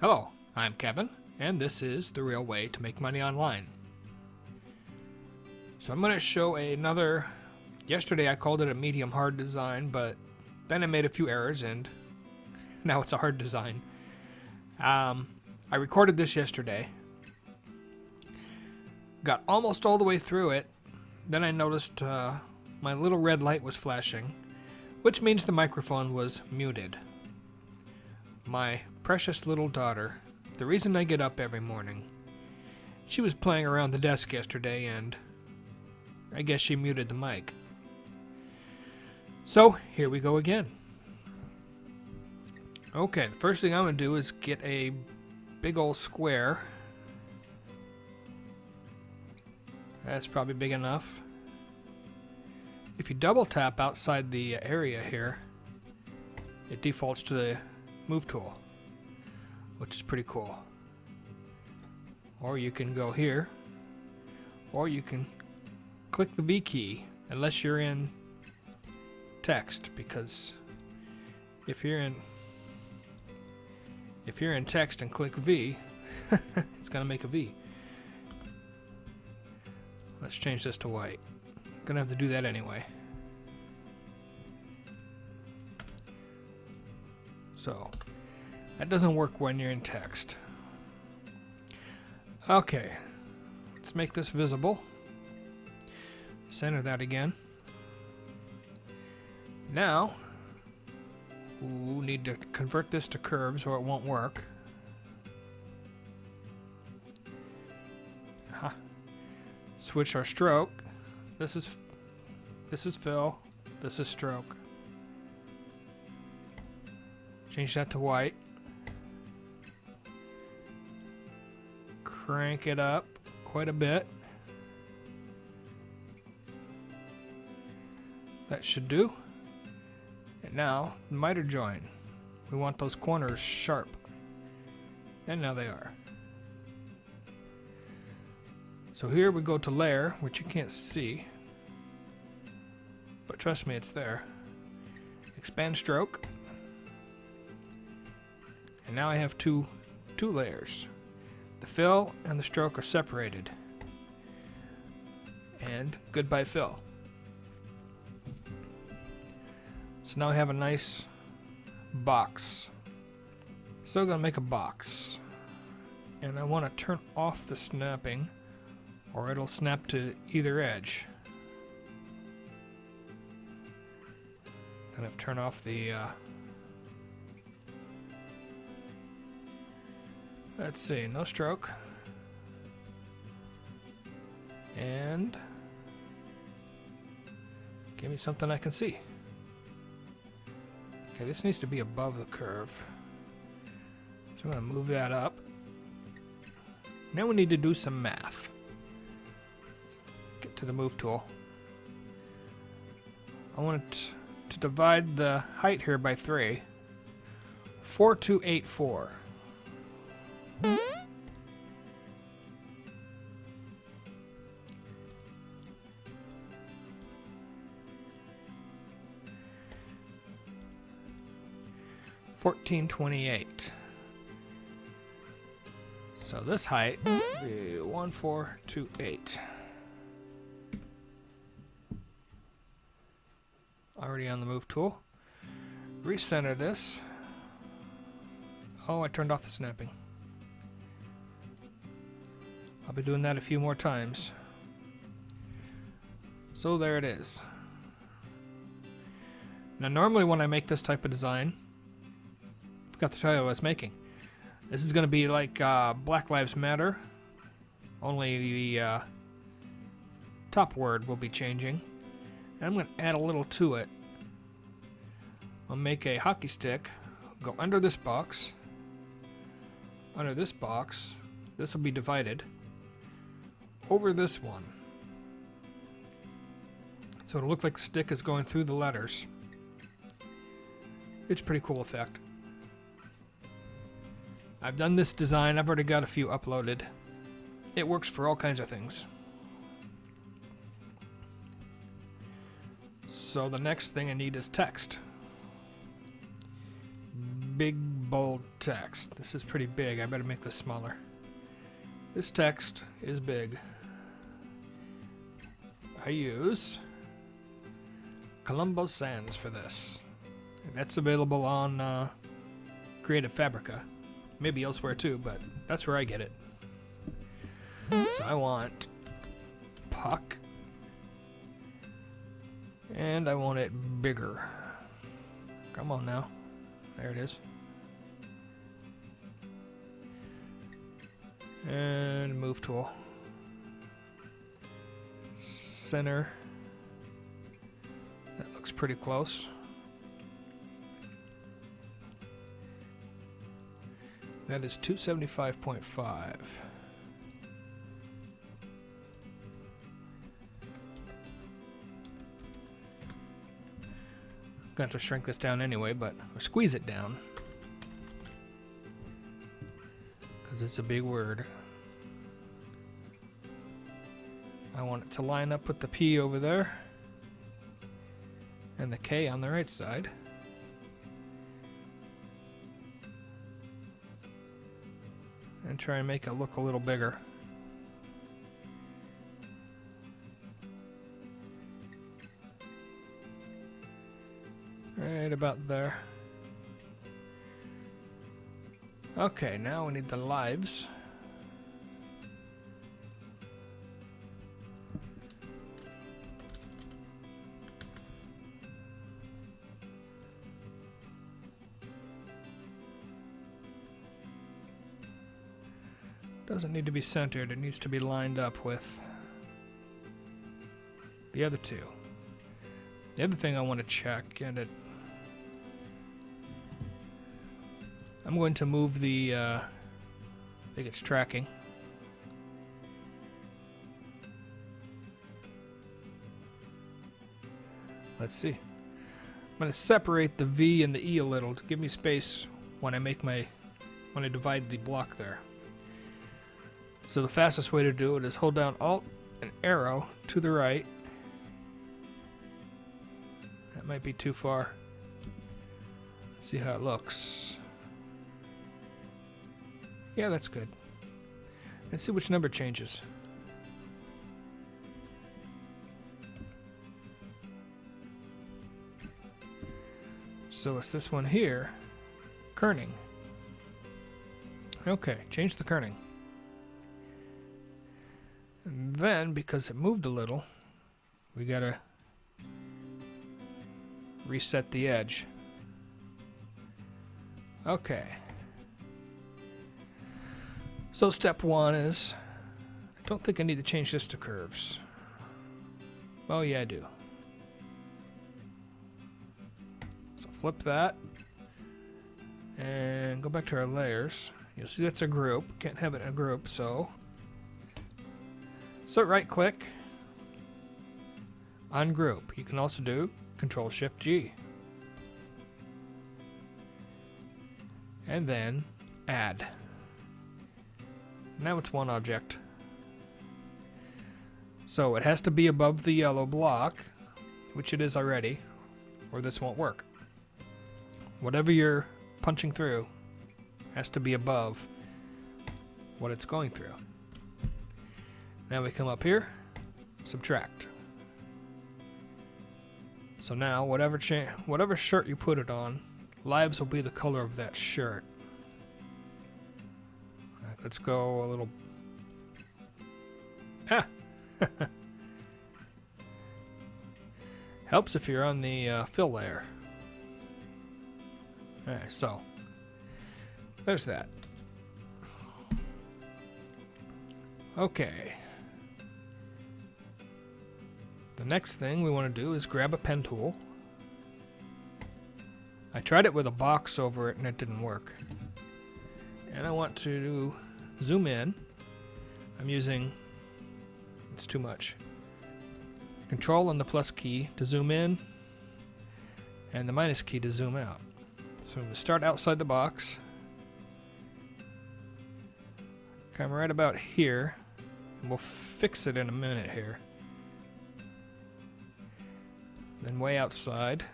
Hello, I'm Kevin, and this is the real way to make money online. So I'm going to show another, yesterday I called it a medium hard design, but then I made a few errors and now it's a hard design. I recorded this yesterday, got almost all the way through it, then I noticed my little red light was flashing, which means the microphone was muted. My precious little daughter, the reason I get up every morning, she was playing around the desk yesterday and I guess she muted the mic. So here we go again. Okay, the first thing I'm going to do is get a big old square. That's probably big enough. If you double tap outside the area here, it defaults to the move tool, which is pretty cool. Or you can go here, or you can click the V key, unless you're in text, because if you're in text and click V, it's gonna make a V. Let's change this to white. Gonna have to do that anyway. So that doesn't work when you're in text. Okay, let's make this visible. Center that again. Now we need to convert this to curves or it won't work. Switch our stroke. This is fill. This is stroke. Change that to white. Crank it up quite a bit. That should do. And now, miter join. We want those corners sharp. And now they are. So here we go to layer, which you can't see. But trust me, it's there. Expand stroke. And now I have two layers. The fill and the stroke are separated. And goodbye fill. So now I have a nice box. Still gonna make a box. And I want to turn off the snapping or it'll snap to either edge. Then I've turned off the let's see, no stroke. And give me something I can see. Okay, this needs to be above the curve. So I'm going to move that up. Now we need to do some math. Get to the move tool. I want to divide the height here by 3. 4284. $14.28. So this height would be 1428. Already on the move tool. Recenter this. Oh, I turned off the snapping. I'll be doing that a few more times. So there it is. Now normally when I make this type of design, I forgot to tell you what I was making. This is going to be like Black Lives Matter, only the top word will be changing. And I'm going to add a little to it. I'll make a hockey stick, go under this box, this will be divided, over this one. So it'll look like the stick is going through the letters. It's a pretty cool effect. I've done this design, I've already got a few uploaded. It works for all kinds of things. So the next thing I need is text. Big bold text. This is pretty big. I better make this smaller. This text is big. I use Colombo Sans for this. And that's available on Creative Fabrica. Maybe elsewhere too, but that's where I get it. So I want puck. And I want it bigger. Come on now. There it is. And move tool. Center. That looks pretty close. That is 275.5. Got to shrink this down anyway, or squeeze it down. Because it's a big word. I want it to line up with the P over there. And the K on the right side. And try and make it look a little bigger. Right about there. Okay, now we need the lives. Doesn't need to be centered, it needs to be lined up with the other two. The other thing I want to check, and I'm going to move the, I think it's tracking. Let's see. I'm going to separate the V and the E a little to give me space when I divide the block there. So the fastest way to do it is hold down Alt and arrow to the right. That might be too far. Let's see how it looks. Yeah, that's good. Let's see which number changes. So it's this one here, kerning. Okay, change the kerning. And then, because it moved a little, we gotta reset the edge. Okay. So step one is, I don't think I need to change this to curves. Oh yeah, I do. So flip that and go back to our layers. You'll see that's a group. Can't have it in a group, so right click on group. You can also do Control-Shift-G. And then add. Now it's one object. So it has to be above the yellow block, which it is already, or this won't work. Whatever you're punching through has to be above what it's going through. Now we come up here, subtract. So now whatever shirt you put it on, lives will be the color of that shirt. Right, let's go a little. Ah! Helps if you're on the fill layer. Alright, so there's that. Okay. The next thing we want to do is grab a pen tool. I tried it with a box over it and it didn't work. And I want to zoom in. I'm using, it's too much. Control and the plus key to zoom in, and the minus key to zoom out. So I'm going to start outside the box. Come right about here, and we'll fix it in a minute here. Then way outside.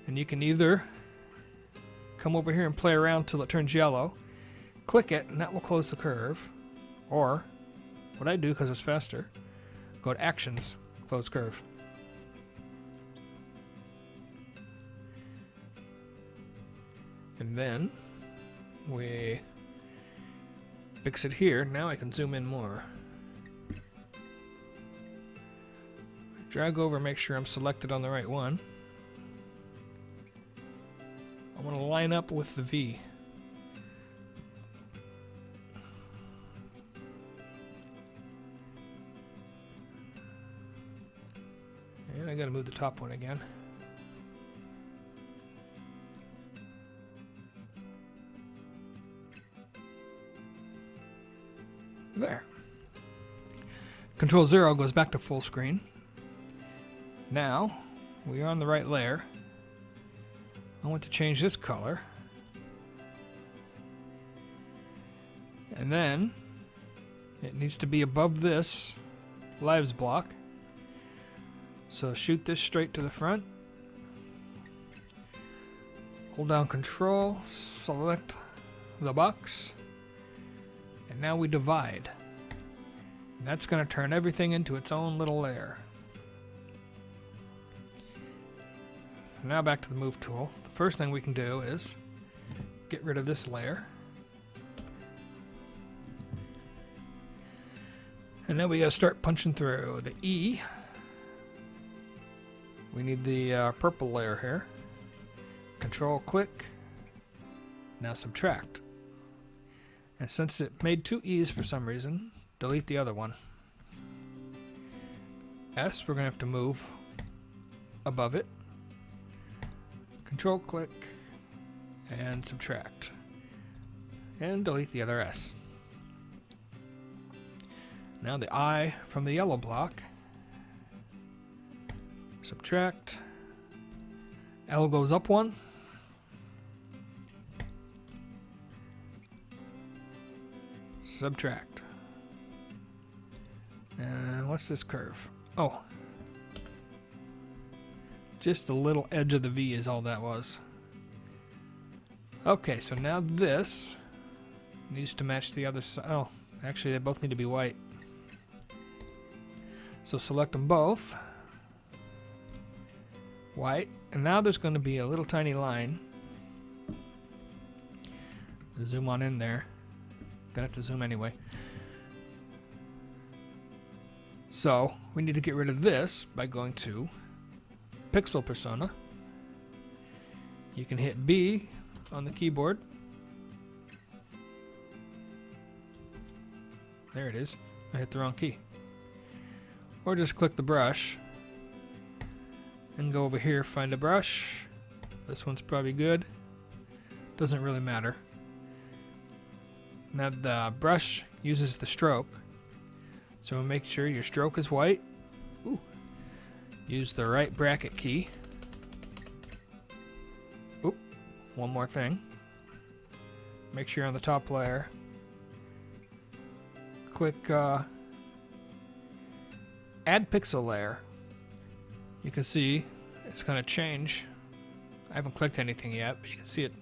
And you can either come over here and play around till it turns yellow. Click it, and that will close the curve. Or, what I do because it's faster, go to Actions, Close Curve. And then we fix it here. Now I can zoom in more. Drag over, make sure I'm selected on the right one. I want to line up with the V. And I gotta move the top one again. There. Control 0 goes back to full screen. Now, we are on the right layer. I want to change this color. And then, it needs to be above this lives block. So shoot this straight to the front. Hold down Control, select the box. And now we divide. And that's going to turn everything into its own little layer. Now back to the Move tool. The first thing we can do is get rid of this layer. And now we got to start punching through the E. We need the purple layer here. Control click. Now subtract. And since it made two E's for some reason, delete the other one. S, we're going to have to move above it. Control click and subtract. And delete the other S. Now the I from the yellow block. Subtract. L goes up one. Subtract. And what's this curve? Oh. Just the little edge of the V is all that was. Okay, so now this needs to match the other side. Oh, actually they both need to be white. So select them both. White. And now there's going to be a little tiny line. Zoom on in there. Gonna have to zoom anyway. So we need to get rid of this by going to Pixel Persona. You can hit B on the keyboard. There it is. I hit the wrong key. Or just click the brush and go over here, find a brush. This one's probably good. Doesn't really matter. Now the brush uses the stroke, so make sure your stroke is white. Ooh. Use the right bracket key. Oop. One more thing. Make sure you're on the top layer. Click Add Pixel Layer. You can see it's going to change. I haven't clicked anything yet, but you can see it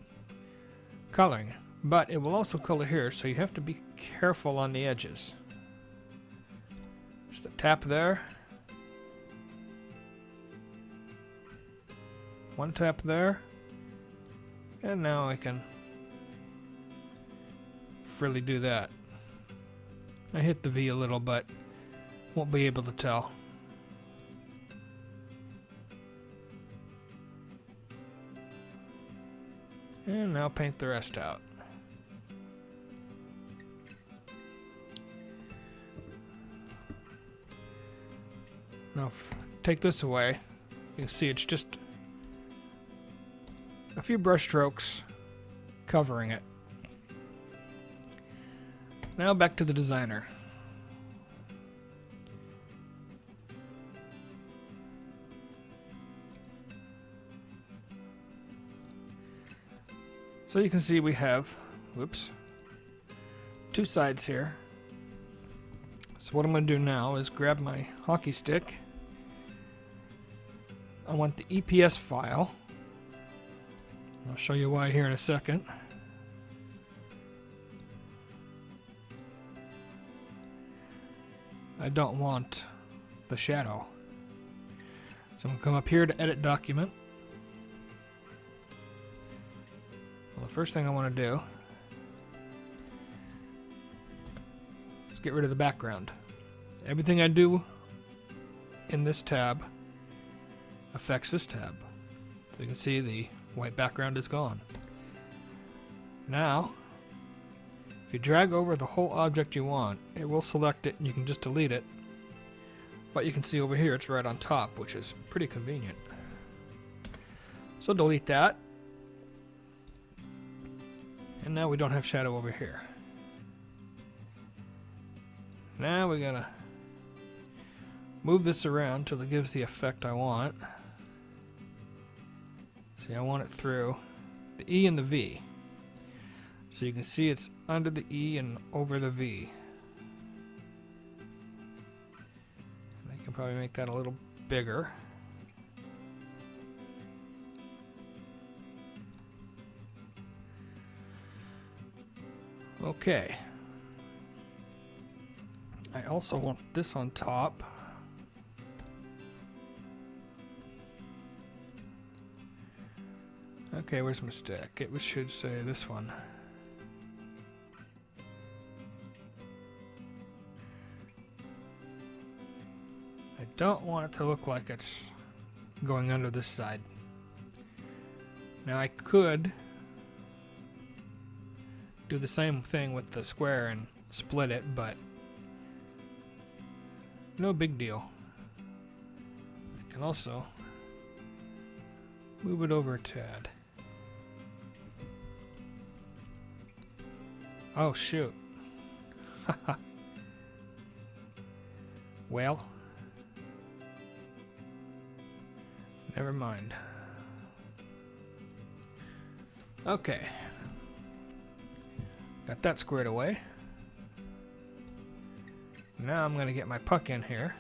coloring. But it will also color here, so you have to be careful on the edges. Just a tap there. One tap there. And now I can freely do that. I hit the V a little, but won't be able to tell. And now paint the rest out. Now take this away. You can see it's just a few brush strokes covering it. Now back to the designer. So you can see we have, whoops, two sides here. So what I'm going to do now is grab my hockey stick. I want the EPS file. I'll show you why here in a second. I don't want the shadow. So I'm going to come up here to edit document. Well, the first thing I want to do is get rid of the background. Everything I do in this tab affects this tab. So you can see the white background is gone. Now, if you drag over the whole object you want, it will select it and you can just delete it. But you can see over here it's right on top, which is pretty convenient. So delete that. And now we don't have shadow over here. Now we're gonna move this around till it gives the effect I want. See, I want it through the E and the V. So you can see it's under the E and over the V. And I can probably make that a little bigger. Okay. I also want this on top. Okay, where's my stick? It should say this one. I don't want it to look like it's going under this side. Now I could do the same thing with the square and split it, but no big deal. I can also move it over a tad. Oh shoot. Well, never mind. Okay. Got that squared away. Now I'm going to get my puck in here.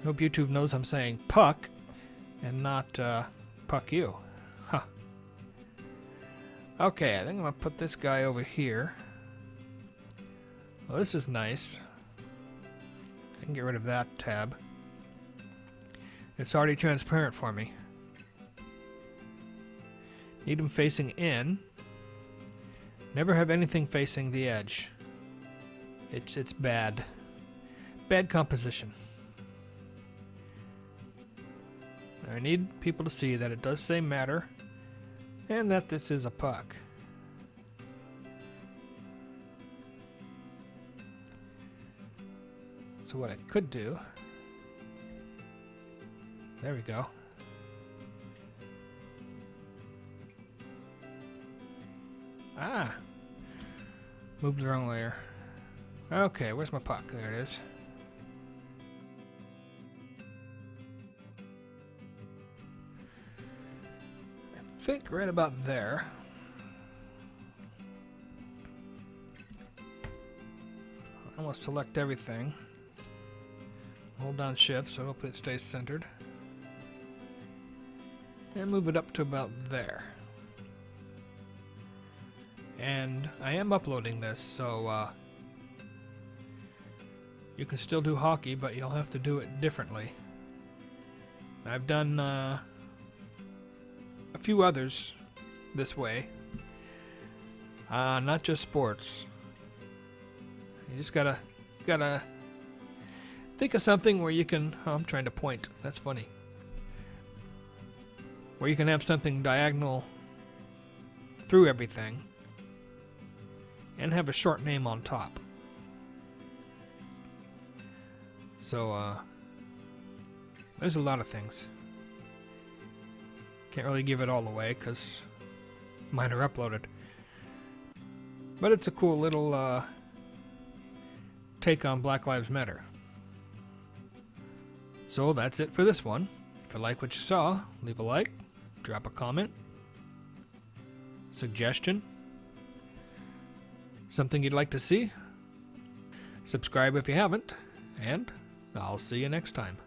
Hope YouTube knows I'm saying puck and not puck you. Huh. Okay, I think I'm going to put this guy over here. Well, this is nice. I can get rid of that tab. It's already transparent for me. Need them facing in. Never have anything facing the edge. It's bad. Bad composition. I need people to see that it does say matter and that this is a puck. So what I could do, there we go. Ah, moved the wrong layer. Okay, where's my puck? There it is. I think right about there. I'm gonna select everything. Hold down shift so hopefully it stays centered. And move it up to about there. And I am uploading this, so you can still do hockey, but you'll have to do it differently. I've done a few others this way. Not just sports. You just gotta think of something where you can. Oh, I'm trying to point. That's funny. Where you can have something diagonal through everything and have a short name on top. So, there's a lot of things. Can't really give it all away because mine are uploaded. But it's a cool little take on Black Lives Matter. So that's it for this one. If you like what you saw, leave a like, drop a comment, suggestion, something you'd like to see. Subscribe if you haven't, and I'll see you next time.